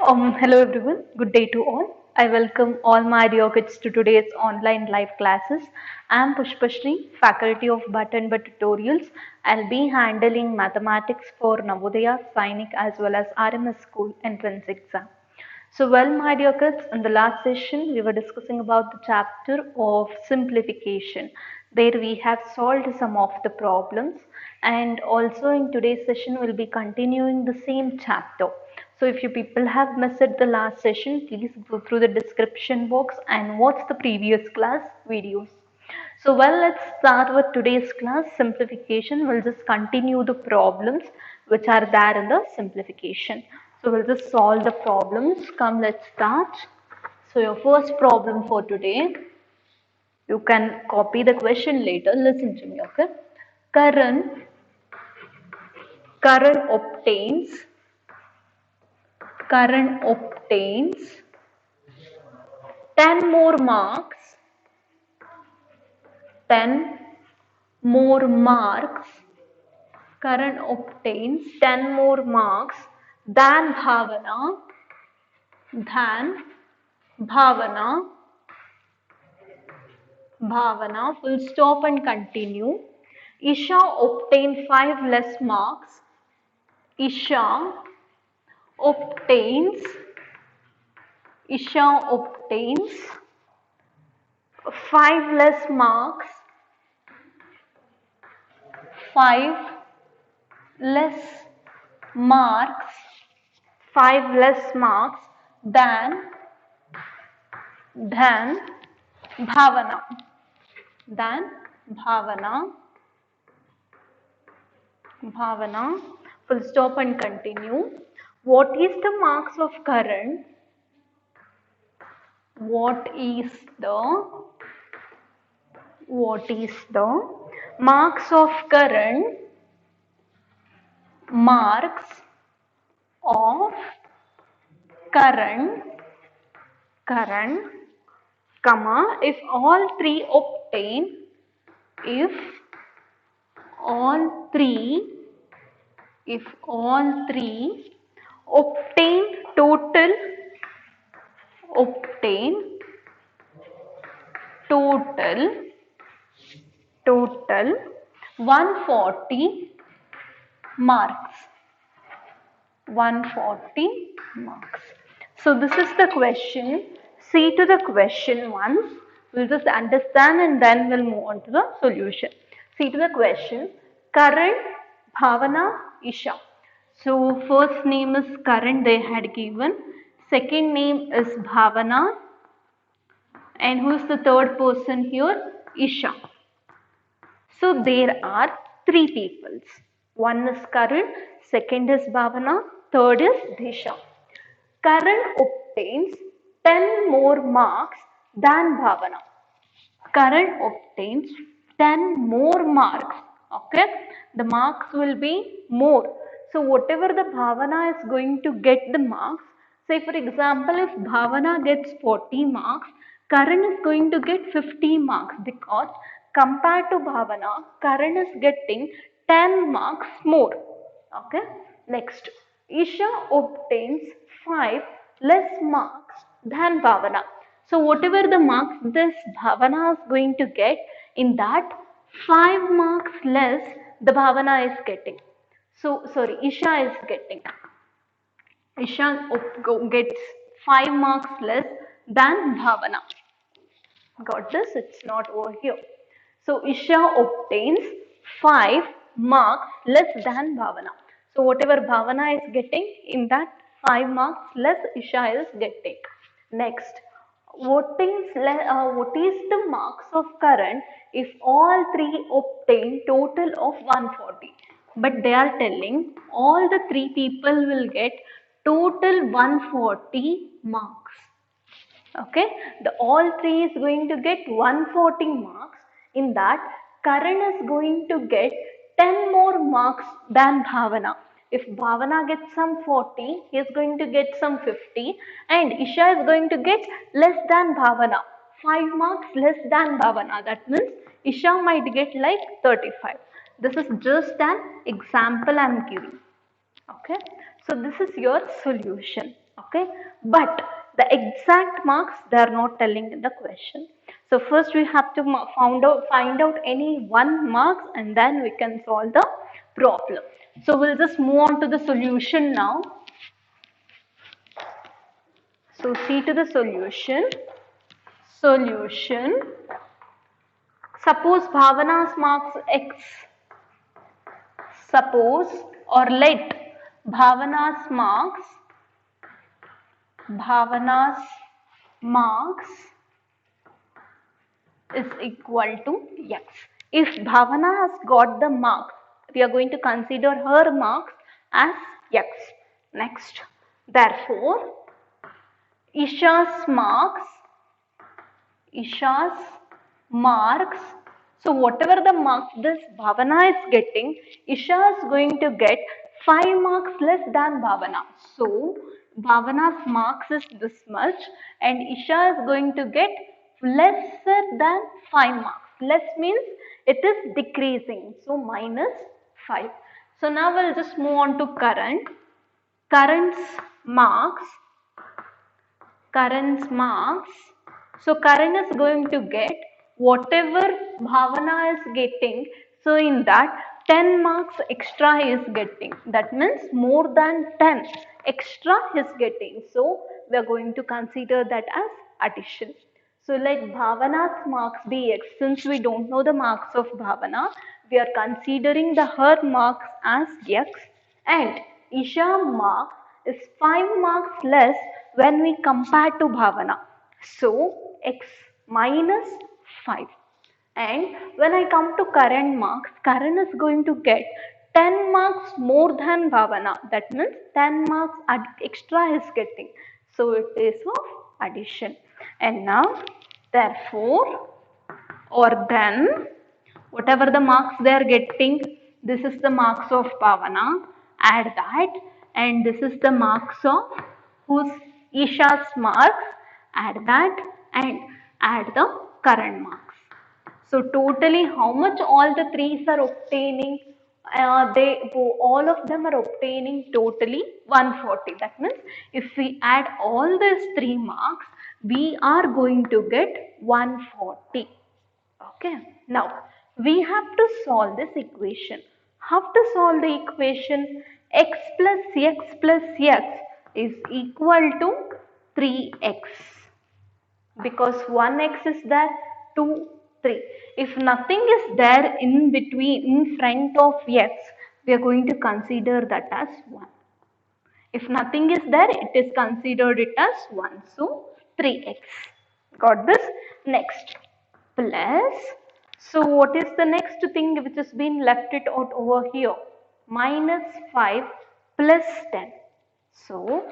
Hello everyone, good day to all. I welcome all my dear kids to today's online live classes. I am Pushpashri, faculty of Bhatt and Bhatt Tutorials. I'll be handling mathematics for Navodaya, Sainik as well as RMS school entrance exam. My dear kids, in the last session, we were discussing about the chapter of simplification. There we have solved some of the problems, and also in today's session, we'll be continuing the same chapter. So, if you people have missed the last session, please go through the description box and watch the previous class videos. Let's start with today's class simplification. We'll just continue the problems which are there in the simplification. We'll just solve the problems. Come, let's start. So, your first problem for today, you can copy the question later. Listen to me, okay? Karan, Karan obtains, Karan obtains 10 more marks, 10 more marks. Karan obtains 10 more marks than than Bhavana, full stop and continue. Isha obtained 5 less marks. Isha obtains, Isha obtains 5 less marks, 5 less marks, 5 less marks than than Bhavana, than Bhavana, Bhavana, full stop and continue. What is the marks of Karan? What is the marks of Karan? Marks of Karan, comma, if all three obtain, if all three obtain total 140 marks. 140 marks. So this is the question. See to the question once. We'll just understand and then we'll move on to the solution. See to the question. Karan, Bhavana, Isha. So first name is Karan they had given. Second name is Bhavana. And who is the third person here? Isha. So there are three peoples. One is Karan, second is Bhavana, third is Disha. Karan obtains 10 more marks than Bhavana. Karan obtains 10 more marks. Okay, the marks will be more. So whatever the Bhavana is going to get the marks, say for example, if Bhavana gets 40 marks, Karan is going to get 50 marks because compared to Bhavana, Karan is getting 10 marks more. Okay, next, Isha obtains 5 less marks than Bhavana. So whatever the marks this Bhavana is going to get, in that 5 marks less the Bhavana is getting. Isha is getting. Isha gets 5 marks less than Bhavana. Got this? It's not over here. So Isha obtains 5 marks less than Bhavana. So whatever Bhavana is getting, in that 5 marks less Isha is getting. Next, what is the marks of Karan if all three obtain total of 140? But they are telling all the three people will get total 140 marks. Okay, the all three is going to get 140 marks. In that, Karan is going to get 10 more marks than Bhavana. If Bhavana gets some 40, he is going to get some 50, and Isha is going to get less than Bhavana, 5 marks less than Bhavana. That means Isha might get like 35. This is just an example I am giving. Okay, so this is your solution. Okay, but the exact marks they are not telling in the question. So first we have to find out any one marks, and then we can solve the problem. So we'll just move on to the solution now. So see to the solution. Solution. Suppose Bhavana's marks X. Suppose, or let Bhavana's marks is equal to X. If Bhavana has got the marks, we are going to consider her marks as X. Next, therefore, Isha's marks, so whatever the marks this Bhavana is getting, Isha is going to get 5 marks less than Bhavana. So Bhavana's marks is this much and Isha is going to get lesser than 5 marks. Less means it is decreasing. So minus 5. So now we'll just move on to current. Current's marks. So Karan is going to get whatever Bhavana is getting. So in that 10 marks extra he is getting. That means more than 10 extra he is getting. So we are going to consider that as addition. So let Bhavana's marks be X. Since we don't know the marks of Bhavana, we are considering the her marks as X, and Isha mark is 5 marks less when we compare to Bhavana. So X minus 5. And when I come to Karan marks, Karan is going to get 10 marks more than Bhavana. That means 10 marks extra is getting. So it is of addition. And now, therefore, or then, whatever the marks they are getting, this is the marks of Bhavana, add that, and this is the marks of whose Isha's marks, add that, and add the current marks. So totally how much all the threes are obtaining? All of them are obtaining totally 140. That means if we add all these 3 marks, we are going to get 140. Okay, now we have to solve this equation. How to solve the equation? X plus x is equal to 3x, because 1x is there, 2, 3. If nothing is there in between, in front of x, we are going to consider that as 1. If nothing is there, it is considered it as 1. So 3x. Got this? Next, plus. So what is the next thing which has been left it out over here? Minus 5 plus 10. So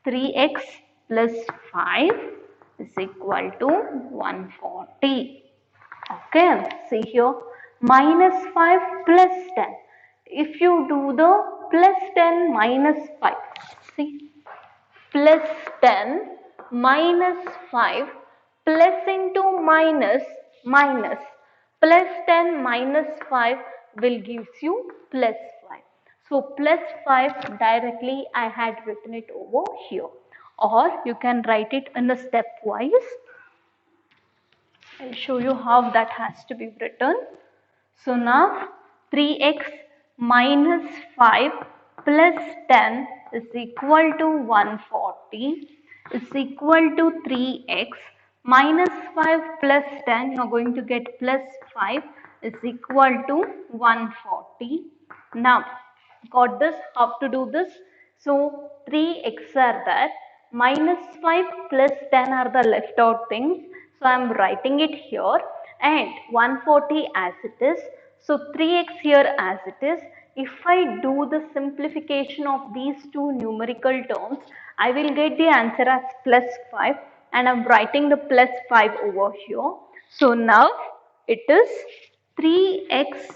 3x plus 5 is equal to 140. Okay, see here, minus 5 plus 10. If you do the plus 10 minus 5, see, plus 10 minus 5 plus into minus minus, plus 10 minus 5 will gives you plus 5. So plus 5 directly I had written it over here, or you can write it in a stepwise. I'll show you how that has to be written. So now 3x minus 5 plus 10 is equal to 140 is equal to 3x minus 5 plus 10, you are going to get plus 5 is equal to 140. Now got this? How to do this? So 3x are there, minus 5 plus 10 are the left out things. So I am writing it here, and 140 as it is. So 3x here as it is. If I do the simplification of these two numerical terms, I will get the answer as plus 5, and I am writing the plus 5 over here. So now it is 3x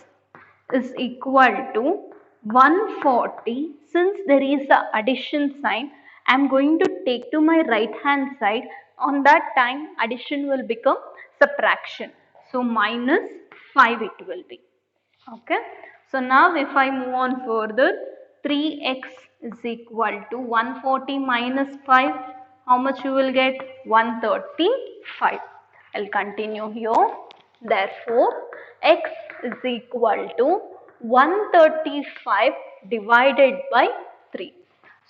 is equal to 140. Since there is the addition sign, I am going to take to my right hand side. On that time, addition will become subtraction. So minus 5 it will be. Okay. So now if I move on further, 3x is equal to 140 minus 5. How much you will get? 135. I'll continue here. Therefore, x is equal to 135 divided by 3.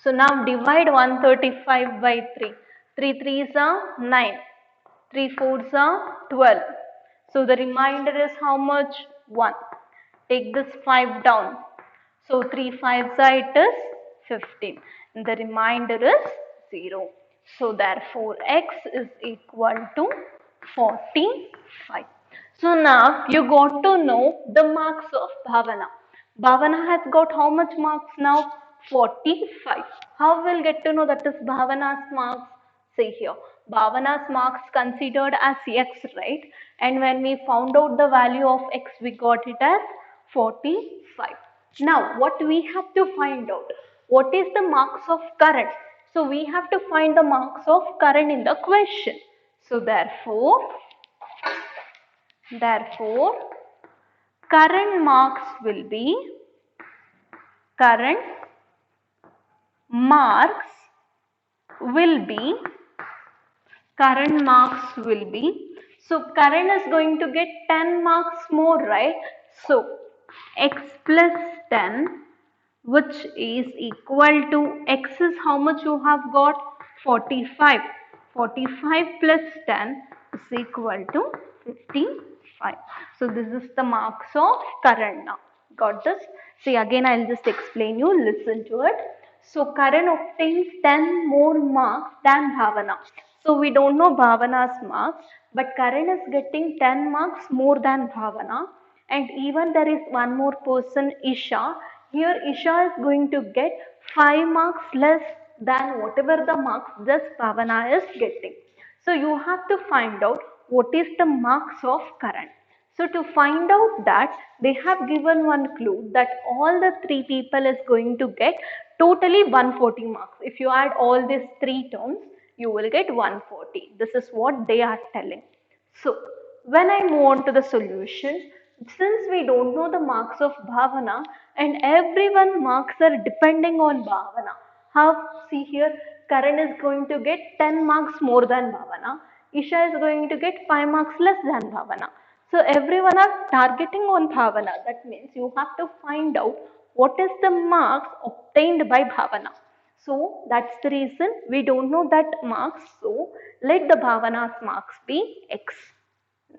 So now divide 135 by 3. 3 threes are 9. 3 fours are 12. So the remainder is how much? 1. Take this 5 down. So 3 fives are it is 15. And the remainder is 0. So therefore x is equal to 45. So now you got to know the marks of Bhavana. Bhavana has got how much marks now? 45. How we'll get to know that is Bhavana's marks? See here, Bhavana's marks considered as x, right? And when we found out the value of x, we got it as 45. Now, what we have to find out? What is the marks of current? So, we have to find the marks of current in the question. So, therefore, current marks will be, current marks will be, so current is going to get 10 marks more, right? So, x plus 10, which is equal to, x is how much you have got? 45. 45 plus 10 is equal to 55. So, this is the marks of current now. Got this? See, again I will just explain you, listen to it. So, current obtains 10 more marks than Bhavana. So, we don't know Bhavana's marks, but current is getting 10 marks more than Bhavana. And even there is one more person, Isha. Here Isha is going to get 5 marks less than whatever the marks just Bhavana is getting. So you have to find out what is the marks of current. So to find out that, they have given one clue that all the 3 people is going to get totally 140 marks. If you add all these 3 terms, you will get 140. This is what they are telling. So when I move on to the solution, since we don't know the marks of Bhavana and everyone marks are depending on Bhavana. How? See here, Karan is going to get 10 marks more than Bhavana. Isha is going to get 5 marks less than Bhavana. So everyone are targeting on Bhavana. That means you have to find out what is the marks obtained by Bhavana. So that's the reason we don't know that marks. So let the Bhavana's marks be x.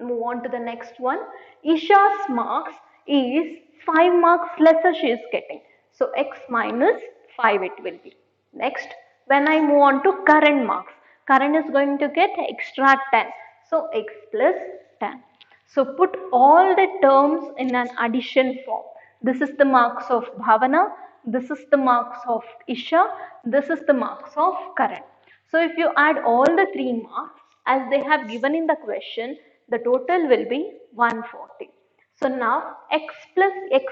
Move on to the next one. Isha's marks is 5 marks lesser she is getting. So x minus 5 it will be. Next, when I move on to current marks, current is going to get extra 10. So x plus 10. So put all the terms in an addition form. This is the marks of Bhavana, this is the marks of Isha, this is the marks of current. So if you add all the 3 marks as they have given in the question, the total will be 140. So now x plus x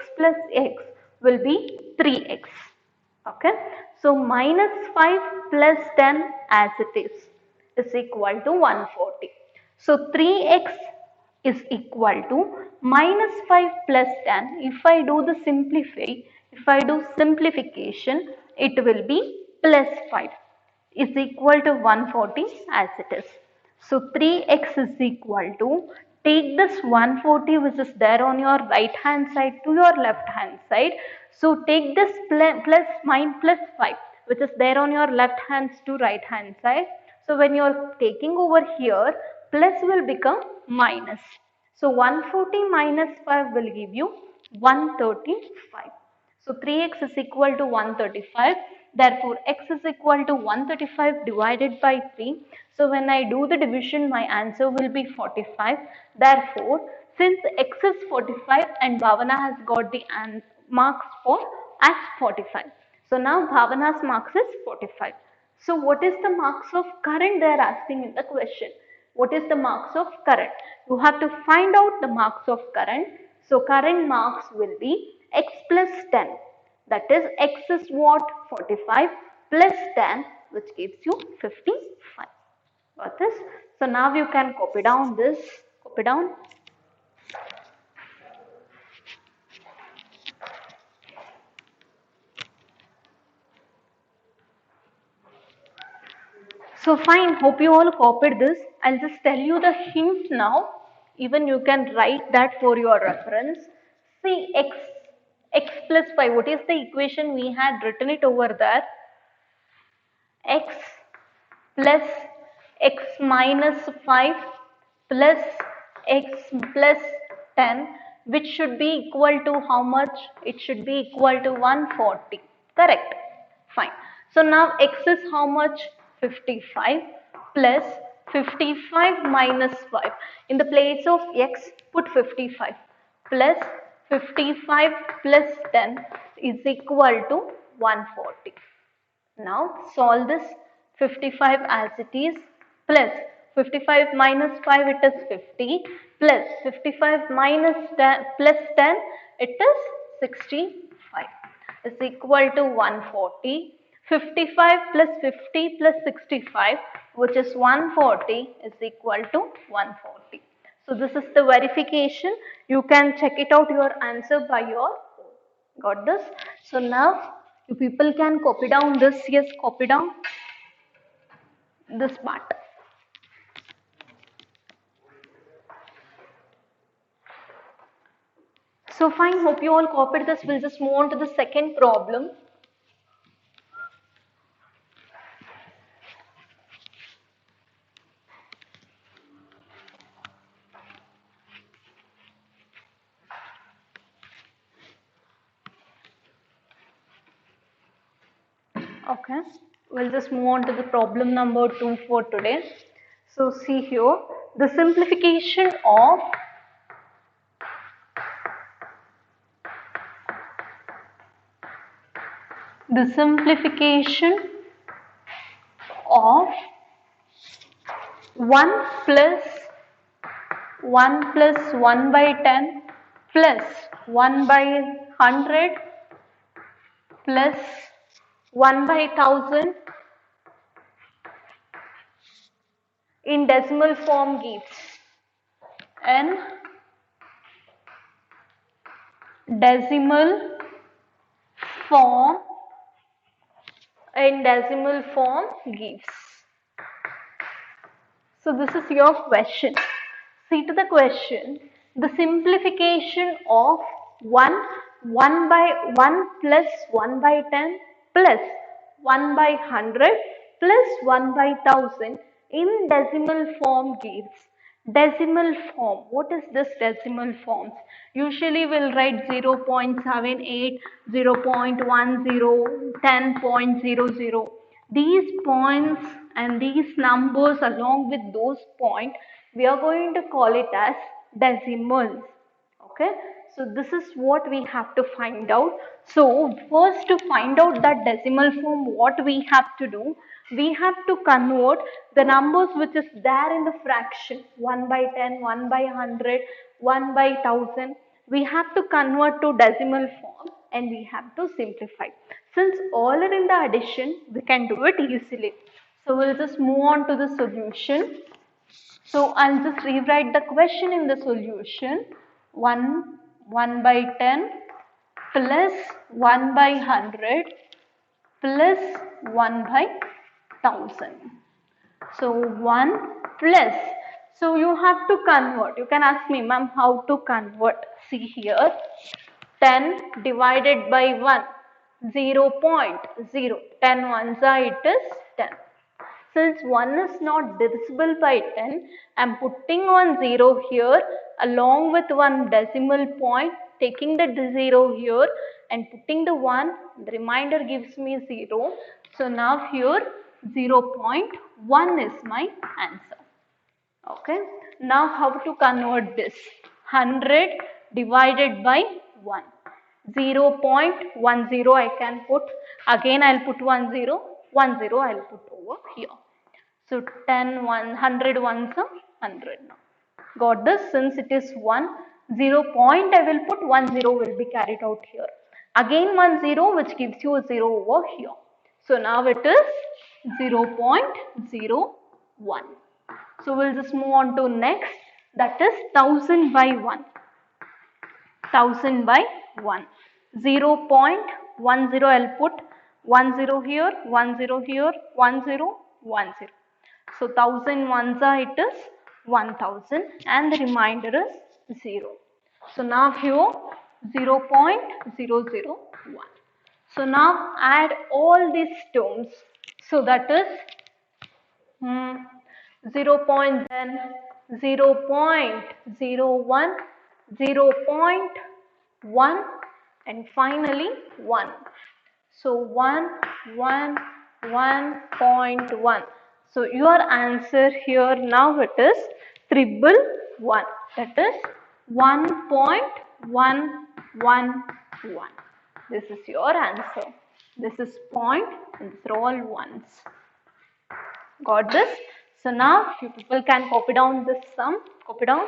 will be 3x. Okay. So minus 5 plus 10 as it is equal to 140. So 3x is equal to minus 5 plus 10. If I do simplification, it will be plus 5 is equal to 140 as it is. So 3x is equal to, take this 140 which is there on your right hand side to your left hand side. So take this plus 5 which is there on your left hand to right hand side. So when you are taking over here, plus will become minus. So 140 minus 5 will give you 135. So 3x is equal to 135. Therefore, x is equal to 135 divided by 3. So when I do the division, my answer will be 45. Therefore, since x is 45 and Bhavana has got the marks for as 45. So now Bhavana's marks is 45. So what is the marks of current they are asking in the question? What is the marks of current? You have to find out the marks of current. So current marks will be x plus 10. That is x is what? 45 plus 10 which gives you 55. Got this? So now you can copy down this. Copy down. So fine, hope you all copied this. I'll just tell you the hint now. Even you can write that for your reference. See x plus 5. What is the equation? We had written it over there. X plus x minus 5 plus x plus 10, which should be equal to how much? It should be equal to 140. Correct. Fine. So now x is how much? 55 plus 55 minus 5. In the place of x, put 55 plus 55 plus 10 is equal to 140. Now solve this. 55 as it is plus 55 minus 5, it is 50, plus 55 minus 10 plus 10, it is 65, is equal to 140. 55 plus 50 plus 65, which is 140, is equal to 140. So this is the verification. You can check it out your answer by your own. Got this? So now you people can copy down this. Yes, copy down this part. So fine, hope you all copied this. We'll just move on to the second problem. Okay, we'll just move on to the problem number 2 for today. So see here, the simplification of the simplification of 1 plus 1 by 10 plus 1 by 100 plus 1 by 1000 in decimal form gives n decimal form gives. So this is your question. See to the question, the simplification of 1 by 1 plus 1 by 10 plus 1 by 100 plus 1 by 1000 in decimal form gives. Decimal form. What is this decimal forms? Usually we'll write 0.78, 0.10, 10.00. These points and these numbers along with those points, we are going to call it as decimals. Okay, so this is what we have to find out. So first, to find out that decimal form, what we have to do, we have to convert the numbers which is there in the fraction 1 by 10, 1 by 100, 1 by 1000. We have to convert to decimal form and we have to simplify. Since all are in the addition, we can do it easily. So we'll just move on to the solution. So I'll just rewrite the question in the solution. 1 by 10 plus 1 by 100 plus 1 by 1000. So 1 plus, so you have to convert. You can ask me, ma'am, how to convert? See here, 10 divided by 1, 0.0. 10 ones are, it is 10. Since 1 is not divisible by 10, I am putting one 0 here along with one decimal point, taking the 0 here and putting the 1, the remainder gives me 0. So now here 0.1 is my answer. Okay. Now how to convert this? 100 divided by 1. 0.10 I can put. Again I will put 10. 10 I will put over here. So 10, 100 ones are 100 now. Got this? Since it is 1, 0 point I will put 10 will be carried out here. Again 10 which gives you a 0 over here. So now it is 0.01. So we'll just move on to next, that is 1000 by 1. 1000 by 1. 0.10 I'll put 10 here, 10 here, 10, 10. So 1000 ones are, it is 1000 and the remainder is 0. So now here 0.001. So now add all these terms. So that is 0 point, then 0.01, 0.1 and finally 1. So 1.1. So your answer here now it is 111. That is 1.111. This is your answer. This is point and these are all ones. Got this? So now you people can copy down this sum. Copy down.